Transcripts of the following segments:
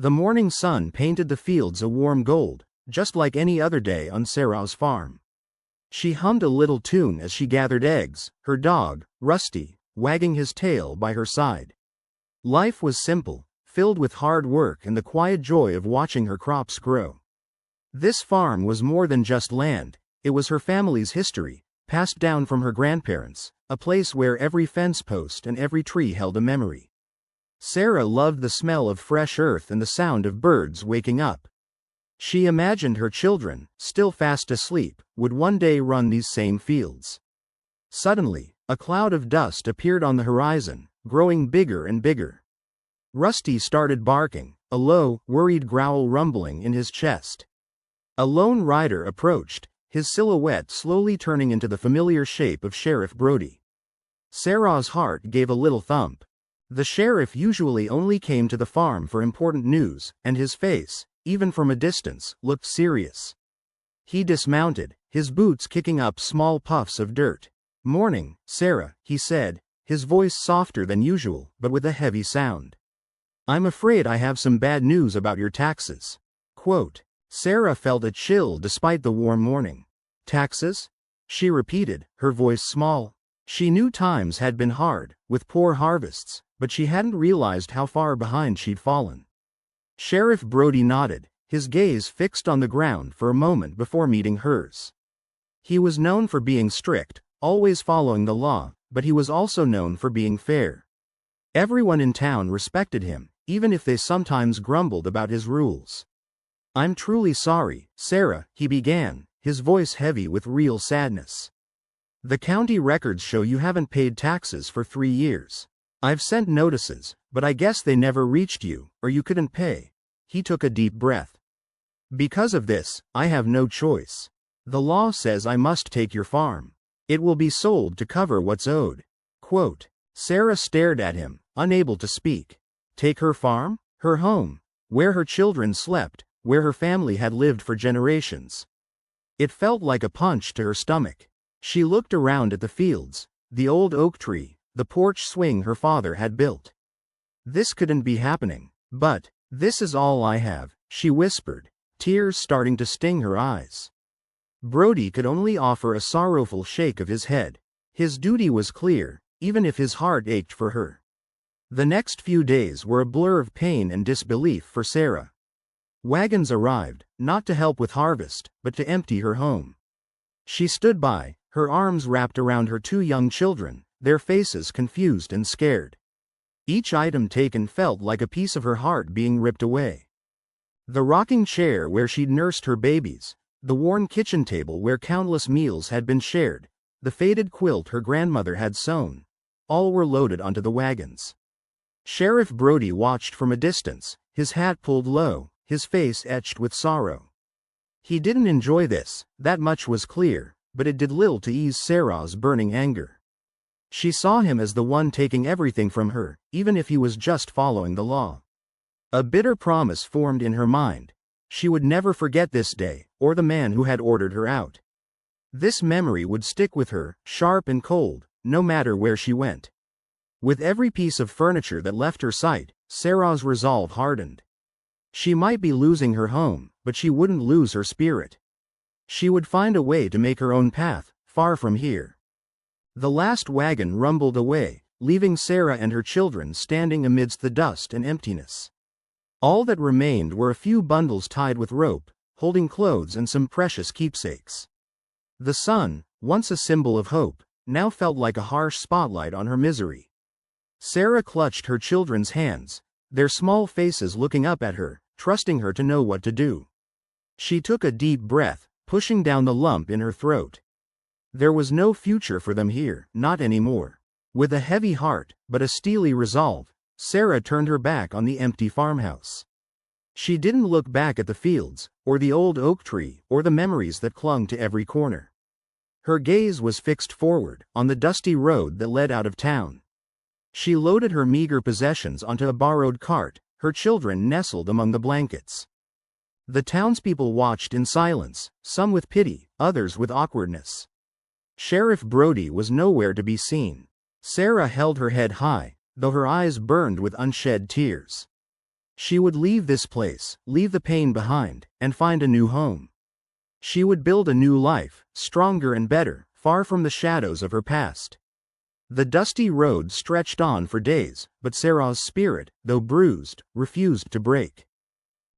The morning sun painted the fields a warm gold, just like any other day on Sarah's farm. She hummed a little tune as she gathered eggs, her dog, Rusty, wagging his tail by her side. Life was simple, filled with hard work and the quiet joy of watching her crops grow. This farm was more than just land, it was her family's history, passed down from her grandparents, a place where every fence post and every tree held a memory. Sarah loved the smell of fresh earth and the sound of birds waking up. She imagined her children, still fast asleep, would one day run these same fields. Suddenly, a cloud of dust appeared on the horizon, growing bigger and bigger. Rusty started barking, a low, worried growl rumbling in his chest. A lone rider approached, his silhouette slowly turning into the familiar shape of Sheriff Brody. Sarah's heart gave a little thump. The sheriff usually only came to the farm for important news, and his face, even from a distance, looked serious. He dismounted, his boots kicking up small puffs of dirt. "Morning, Sarah," he said, his voice softer than usual, but with a heavy sound. "I'm afraid I have some bad news about your taxes." Quote. Sarah felt a chill despite the warm morning. "Taxes?" she repeated, her voice small. She knew times had been hard, with poor harvests, but she hadn't realized how far behind she'd fallen. Sheriff Brody nodded, his gaze fixed on the ground for a moment before meeting hers. He was known for being strict, always following the law, but he was also known for being fair. Everyone in town respected him, even if they sometimes grumbled about his rules. "I'm truly sorry, Sarah," he began, his voice heavy with real sadness. "The county records show you haven't paid taxes for 3 years. I've sent notices, but I guess they never reached you, or you couldn't pay." He took a deep breath. "Because of this, I have no choice. The law says I must take your farm. It will be sold to cover what's owed." Quote. Sarah stared at him, unable to speak. Take her farm? Her home? Where her children slept, where her family had lived for generations. It felt like a punch to her stomach. She looked around at the fields, the old oak tree, the porch swing her father had built. This couldn't be happening. "But, this is all I have," she whispered, tears starting to sting her eyes. Brody could only offer a sorrowful shake of his head. His duty was clear, even if his heart ached for her. The next few days were a blur of pain and disbelief for Sarah. Wagons arrived, not to help with harvest, but to empty her home. She stood by, her arms wrapped around her 2 young children, their faces confused and scared. Each item taken felt like a piece of her heart being ripped away. The rocking chair where she'd nursed her babies, the worn kitchen table where countless meals had been shared, the faded quilt her grandmother had sewn, all were loaded onto the wagons. Sheriff Brody watched from a distance, his hat pulled low, his face etched with sorrow. He didn't enjoy this, that much was clear, but it did little to ease Sarah's burning anger. She saw him as the one taking everything from her, even if he was just following the law. A bitter promise formed in her mind. She would never forget this day, or the man who had ordered her out. This memory would stick with her, sharp and cold, no matter where she went. With every piece of furniture that left her sight, Sarah's resolve hardened. She might be losing her home, but she wouldn't lose her spirit. She would find a way to make her own path, far from here. The last wagon rumbled away, leaving Sarah and her children standing amidst the dust and emptiness. All that remained were a few bundles tied with rope, holding clothes and some precious keepsakes. The sun, once a symbol of hope, now felt like a harsh spotlight on her misery. Sarah clutched her children's hands, their small faces looking up at her, trusting her to know what to do. She took a deep breath, pushing down the lump in her throat. There was no future for them here, not anymore. With a heavy heart, but a steely resolve, Sarah turned her back on the empty farmhouse. She didn't look back at the fields, or the old oak tree, or the memories that clung to every corner. Her gaze was fixed forward, on the dusty road that led out of town. She loaded her meager possessions onto a borrowed cart, her children nestled among the blankets. The townspeople watched in silence, some with pity, others with awkwardness. Sheriff Brody was nowhere to be seen. Sarah held her head high, though her eyes burned with unshed tears. She would leave this place, leave the pain behind, and find a new home. She would build a new life, stronger and better, far from the shadows of her past. The dusty road stretched on for days, but Sarah's spirit, though bruised, refused to break.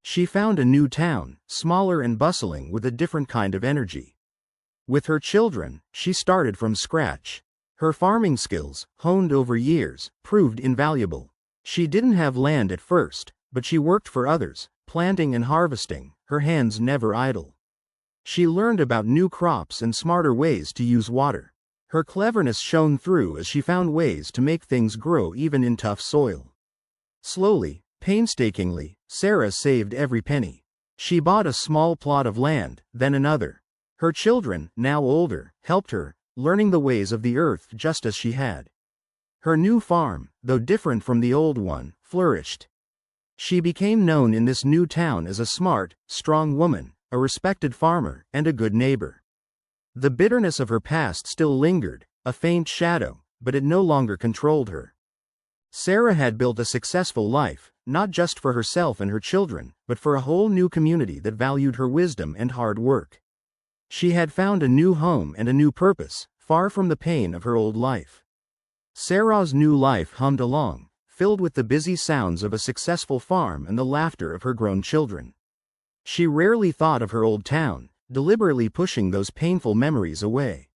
She found a new town, smaller and bustling with a different kind of energy. With her children, she started from scratch. Her farming skills, honed over years, proved invaluable. She didn't have land at first, but she worked for others, planting and harvesting, her hands never idle. She learned about new crops and smarter ways to use water. Her cleverness shone through as she found ways to make things grow even in tough soil. Slowly, painstakingly, Sarah saved every penny. She bought a small plot of land, then another. Her children, now older, helped her, learning the ways of the earth just as she had. Her new farm, though different from the old one, flourished. She became known in this new town as a smart, strong woman, a respected farmer, and a good neighbor. The bitterness of her past still lingered, a faint shadow, but it no longer controlled her. Sarah had built a successful life, not just for herself and her children, but for a whole new community that valued her wisdom and hard work. She had found a new home and a new purpose, far from the pain of her old life. Sarah's new life hummed along, filled with the busy sounds of a successful farm and the laughter of her grown children. She rarely thought of her old town, deliberately pushing those painful memories away.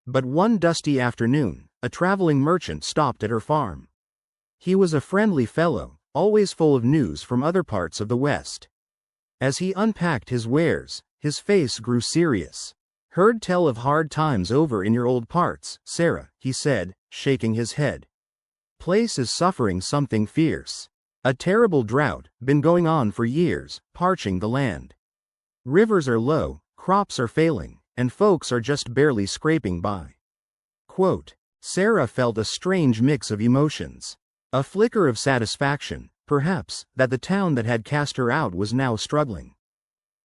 But one dusty afternoon, a traveling merchant stopped at her farm. He was a friendly fellow, always full of news from other parts of the West. As he unpacked his wares, his face grew serious. "Heard tell of hard times over in your old parts, Sarah," he said, shaking his head. "Place is suffering something fierce. A terrible drought, been going on for years, parching the land. Rivers are low, crops are failing, and folks are just barely scraping by." Quote. Sarah felt a strange mix of emotions. A flicker of satisfaction, perhaps, that the town that had cast her out was now struggling.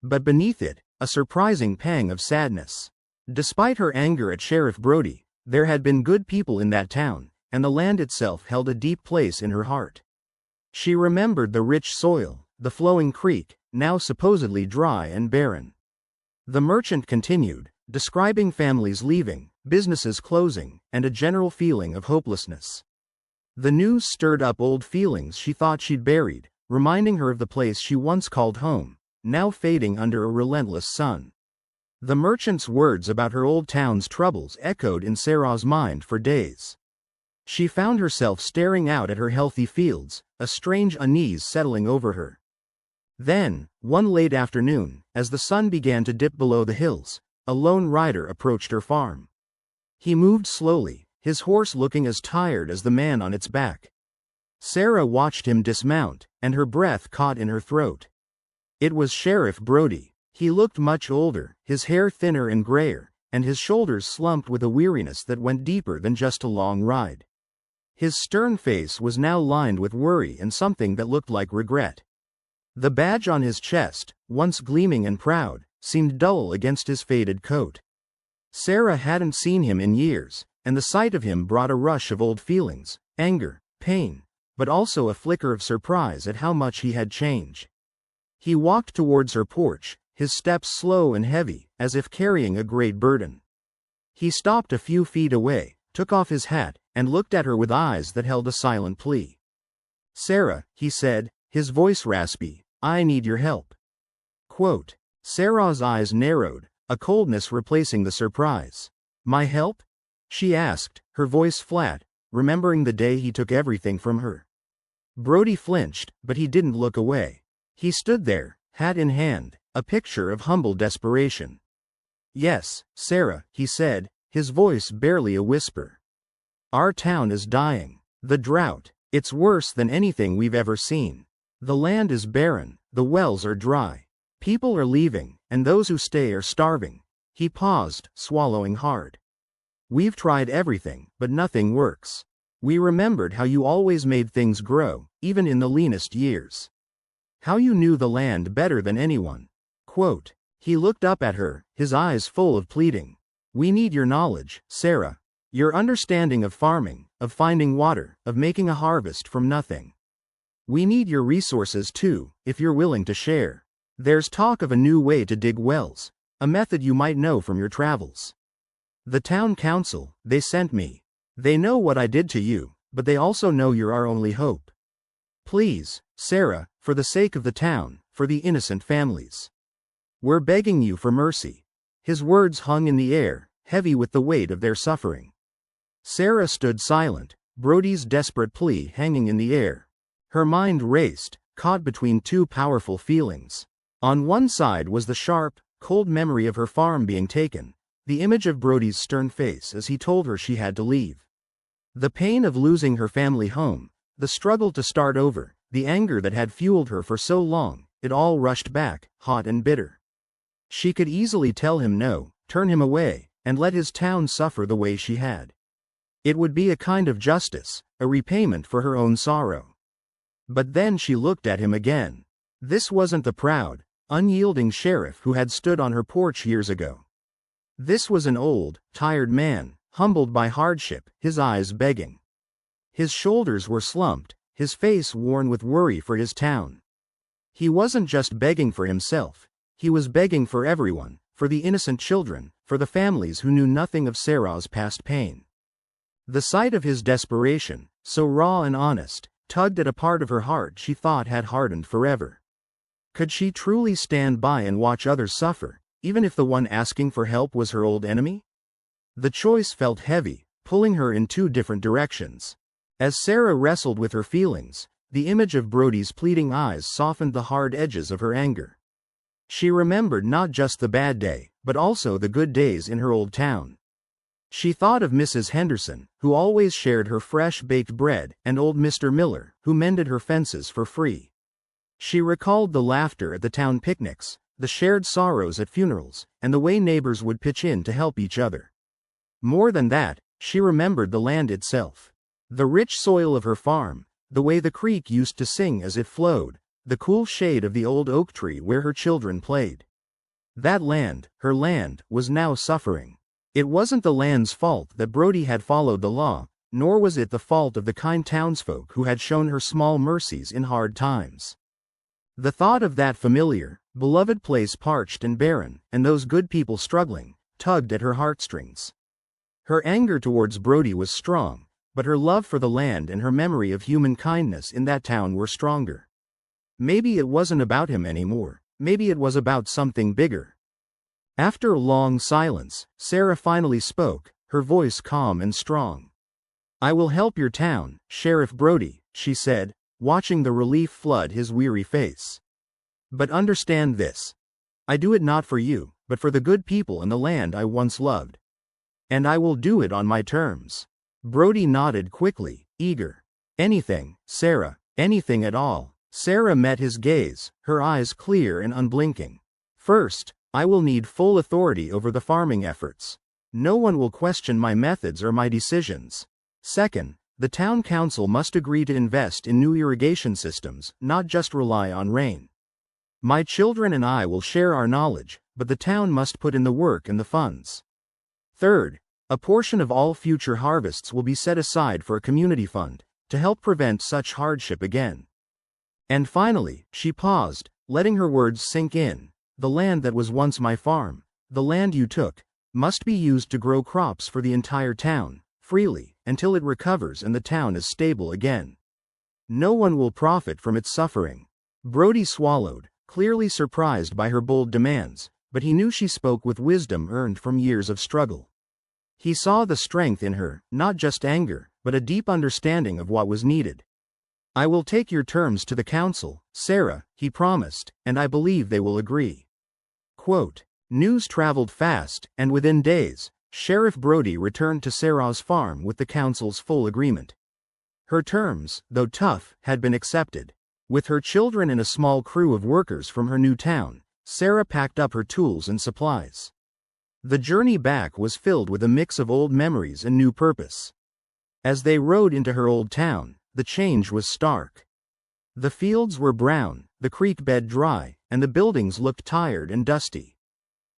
But beneath it, a surprising pang of sadness. Despite her anger at Sheriff Brody, there had been good people in that town, and the land itself held a deep place in her heart. She remembered the rich soil, the flowing creek, now supposedly dry and barren. The merchant continued, describing families leaving, businesses closing, and a general feeling of hopelessness. The news stirred up old feelings she thought she'd buried, reminding her of the place she once called home, now fading under a relentless sun. The merchant's words about her old town's troubles echoed in Sarah's mind for days. She found herself staring out at her healthy fields, a strange unease settling over her. Then, one late afternoon, as the sun began to dip below the hills, a lone rider approached her farm. He moved slowly, his horse looking as tired as the man on its back. Sarah watched him dismount, and her breath caught in her throat. It was Sheriff Brody. He looked much older, his hair thinner and grayer, and his shoulders slumped with a weariness that went deeper than just a long ride. His stern face was now lined with worry and something that looked like regret. The badge on his chest, once gleaming and proud, seemed dull against his faded coat. Sarah hadn't seen him in years, and the sight of him brought a rush of old feelings, anger, pain, but also a flicker of surprise at how much he had changed. He walked towards her porch, his steps slow and heavy, as if carrying a great burden. He stopped a few feet away, took off his hat, and looked at her with eyes that held a silent plea. "Sarah," he said, his voice raspy, "I need your help." Quote. Sarah's eyes narrowed, a coldness replacing the surprise. "My help?" she asked, her voice flat, remembering the day he took everything from her. Brody flinched, but he didn't look away. He stood there, hat in hand, a picture of humble desperation. "Yes, Sarah," he said, his voice barely a whisper. "Our town is dying. The drought, it's worse than anything we've ever seen. The land is barren, the wells are dry. People are leaving, and those who stay are starving." He paused, swallowing hard. "We've tried everything, but nothing works. We remembered how you always made things grow, even in the leanest years. How you knew the land better than anyone." Quote. He looked up at her, his eyes full of pleading. "We need your knowledge, Sarah. Your understanding of farming, of finding water, of making a harvest from nothing. We need your resources too, if you're willing to share. There's talk of a new way to dig wells, a method you might know from your travels. The town council, they sent me. They know what I did to you, but they also know you're our only hope. Please, Sarah, for the sake of the town, for the innocent families. We're begging you for mercy." His words hung in the air, heavy with the weight of their suffering. Sarah stood silent, Brody's desperate plea hanging in the air. Her mind raced, caught between two powerful feelings. On one side was the sharp, cold memory of her farm being taken, the image of Brody's stern face as he told her she had to leave. The pain of losing her family home, the struggle to start over, the anger that had fueled her for so long, it all rushed back, hot and bitter. She could easily tell him no, turn him away, and let his town suffer the way she had. It would be a kind of justice, a repayment for her own sorrow. But then she looked at him again. This wasn't the proud, unyielding sheriff who had stood on her porch years ago. This was an old, tired man, humbled by hardship, his eyes begging. His shoulders were slumped, his face worn with worry for his town. He wasn't just begging for himself, he was begging for everyone, for the innocent children, for the families who knew nothing of Sarah's past pain. The sight of his desperation, so raw and honest, tugged at a part of her heart she thought had hardened forever. Could she truly stand by and watch others suffer, even if the one asking for help was her old enemy? The choice felt heavy, pulling her in two different directions. As Sarah wrestled with her feelings, the image of Brody's pleading eyes softened the hard edges of her anger. She remembered not just the bad day, but also the good days in her old town. She thought of Mrs. Henderson, who always shared her fresh-baked bread, and old Mr. Miller, who mended her fences for free. She recalled the laughter at the town picnics, the shared sorrows at funerals, and the way neighbors would pitch in to help each other. More than that, she remembered the land itself. The rich soil of her farm, the way the creek used to sing as it flowed, the cool shade of the old oak tree where her children played. That land, her land, was now suffering. It wasn't the land's fault that Brody had followed the law, nor was it the fault of the kind townsfolk who had shown her small mercies in hard times. The thought of that familiar, beloved place parched and barren, and those good people struggling, tugged at her heartstrings. Her anger towards Brody was strong, but her love for the land and her memory of human kindness in that town were stronger. Maybe it wasn't about him anymore, maybe it was about something bigger. After a long silence, Sarah finally spoke, her voice calm and strong. "I will help your town, Sheriff Brody," she said, watching the relief flood his weary face. "But understand this. I do it not for you, but for the good people and the land I once loved. And I will do it on my terms." Brody nodded quickly, eager. "Anything, Sarah, anything at all." Sarah met his gaze, her eyes clear and unblinking. "First, I will need full authority over the farming efforts. No one will question my methods or my decisions. Second, the town council must agree to invest in new irrigation systems, not just rely on rain. My children and I will share our knowledge, but the town must put in the work and the funds. Third, a portion of all future harvests will be set aside for a community fund, to help prevent such hardship again. And finally," she paused, letting her words sink in, "the land that was once my farm, the land you took, must be used to grow crops for the entire town, freely, until it recovers and the town is stable again. No one will profit from its suffering." Brody swallowed, clearly surprised by her bold demands, but he knew she spoke with wisdom earned from years of struggle. He saw the strength in her, not just anger, but a deep understanding of what was needed. "I will take your terms to the council, Sarah," he promised, "and I believe they will agree." Quote, news traveled fast, and within days, Sheriff Brody returned to Sarah's farm with the council's full agreement. Her terms, though tough, had been accepted. With her children and a small crew of workers from her new town, Sarah packed up her tools and supplies. The journey back was filled with a mix of old memories and new purpose. As they rode into her old town, the change was stark. The fields were brown, the creek bed dry, and the buildings looked tired and dusty.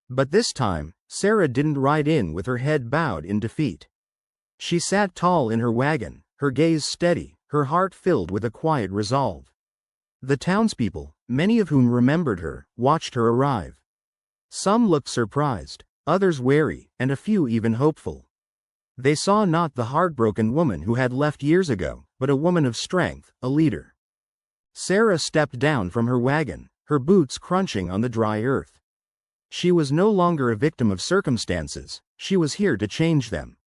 But this time, Sarah didn't ride in with her head bowed in defeat. She sat tall in her wagon, her gaze steady, her heart filled with a quiet resolve. The townspeople, many of whom remembered her, watched her arrive. Some looked surprised, others wary, and a few even hopeful. They saw not the heartbroken woman who had left years ago, but a woman of strength, a leader. Sarah stepped down from her wagon, her boots crunching on the dry earth. She was no longer a victim of circumstances, she was here to change them.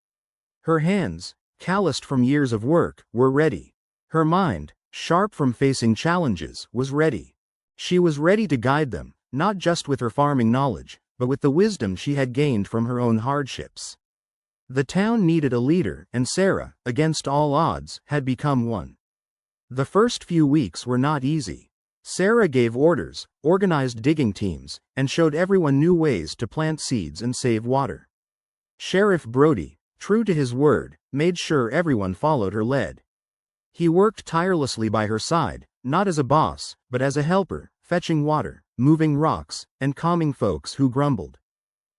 Her hands, calloused from years of work, were ready. Her mind, sharp from facing challenges, was ready. She was ready to guide them, not just with her farming knowledge, but with the wisdom she had gained from her own hardships. The town needed a leader, and Sarah, against all odds, had become one. The first few weeks were not easy. Sarah gave orders, organized digging teams, and showed everyone new ways to plant seeds and save water. Sheriff Brody, true to his word, made sure everyone followed her lead. He worked tirelessly by her side, not as a boss, but as a helper, fetching water, moving rocks, and calming folks who grumbled.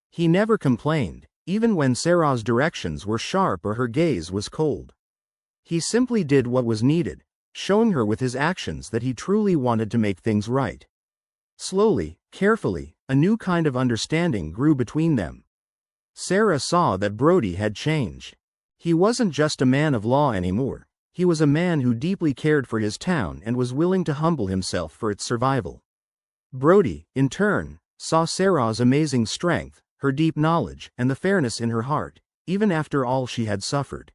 He never complained, even when Sarah's directions were sharp or her gaze was cold. He simply did what was needed, showing her with his actions that he truly wanted to make things right. Slowly, carefully, a new kind of understanding grew between them. Sarah saw that Brody had changed. He wasn't just a man of law anymore. He was a man who deeply cared for his town and was willing to humble himself for its survival. Brody, in turn, saw Sarah's amazing strength, her deep knowledge, and the fairness in her heart, even after all she had suffered.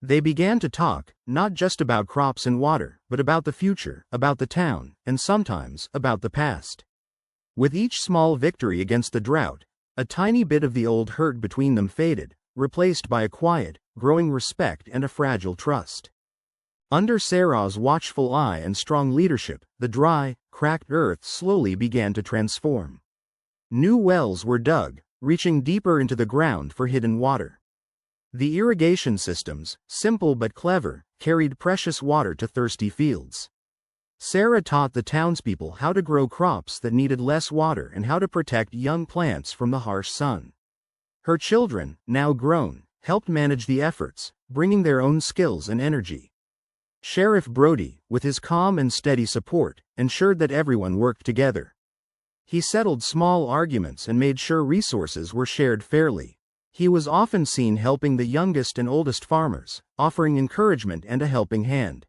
They began to talk, not just about crops and water, but about the future, about the town, and sometimes, about the past. With each small victory against the drought, a tiny bit of the old hurt between them faded, replaced by a quiet, growing respect and a fragile trust. Under Sarah's watchful eye and strong leadership, the dry, cracked earth slowly began to transform. New wells were dug, reaching deeper into the ground for hidden water. The irrigation systems, simple but clever, carried precious water to thirsty fields. Sarah taught the townspeople how to grow crops that needed less water and how to protect young plants from the harsh sun. Her children, now grown, helped manage the efforts, bringing their own skills and energy. Sheriff Brody, with his calm and steady support, ensured that everyone worked together. He settled small arguments and made sure resources were shared fairly. He was often seen helping the youngest and oldest farmers, offering encouragement and a helping hand.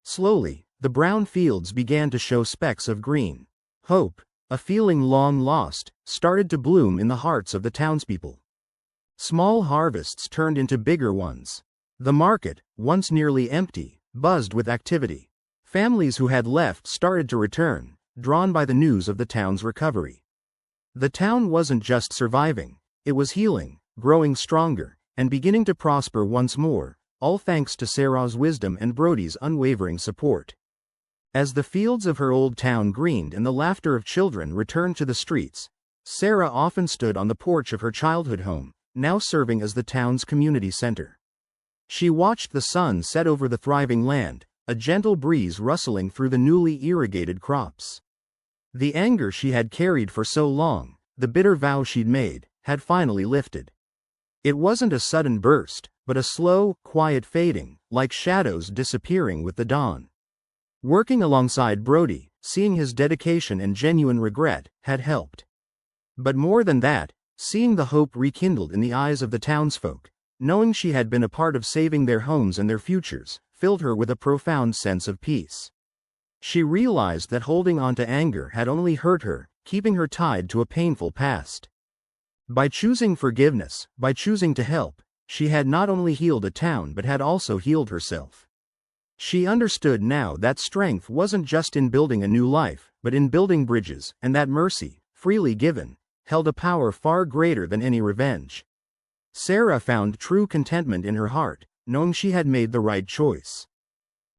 Slowly, the brown fields began to show specks of green. Hope, a feeling long lost, started to bloom in the hearts of the townspeople. Small harvests turned into bigger ones. The market, once nearly empty, buzzed with activity. Families who had left started to return, drawn by the news of the town's recovery. The town wasn't just surviving, it was healing, growing stronger, and beginning to prosper once more, all thanks to Sarah's wisdom and Brody's unwavering support. As the fields of her old town greened and the laughter of children returned to the streets, Sarah often stood on the porch of her childhood home, now serving as the town's community center. She watched the sun set over the thriving land, a gentle breeze rustling through the newly irrigated crops. The anger she had carried for so long, the bitter vow she'd made, had finally lifted. It wasn't a sudden burst, but a slow, quiet fading, like shadows disappearing with the dawn. Working alongside Brody, seeing his dedication and genuine regret, had helped. But more than that, seeing the hope rekindled in the eyes of the townsfolk, knowing she had been a part of saving their homes and their futures, filled her with a profound sense of peace. She realized that holding on to anger had only hurt her, keeping her tied to a painful past. By choosing forgiveness, by choosing to help, she had not only healed a town but had also healed herself. She understood now that strength wasn't just in building a new life, but in building bridges, and that mercy, freely given, held a power far greater than any revenge. Sarah found true contentment in her heart, knowing she had made the right choice.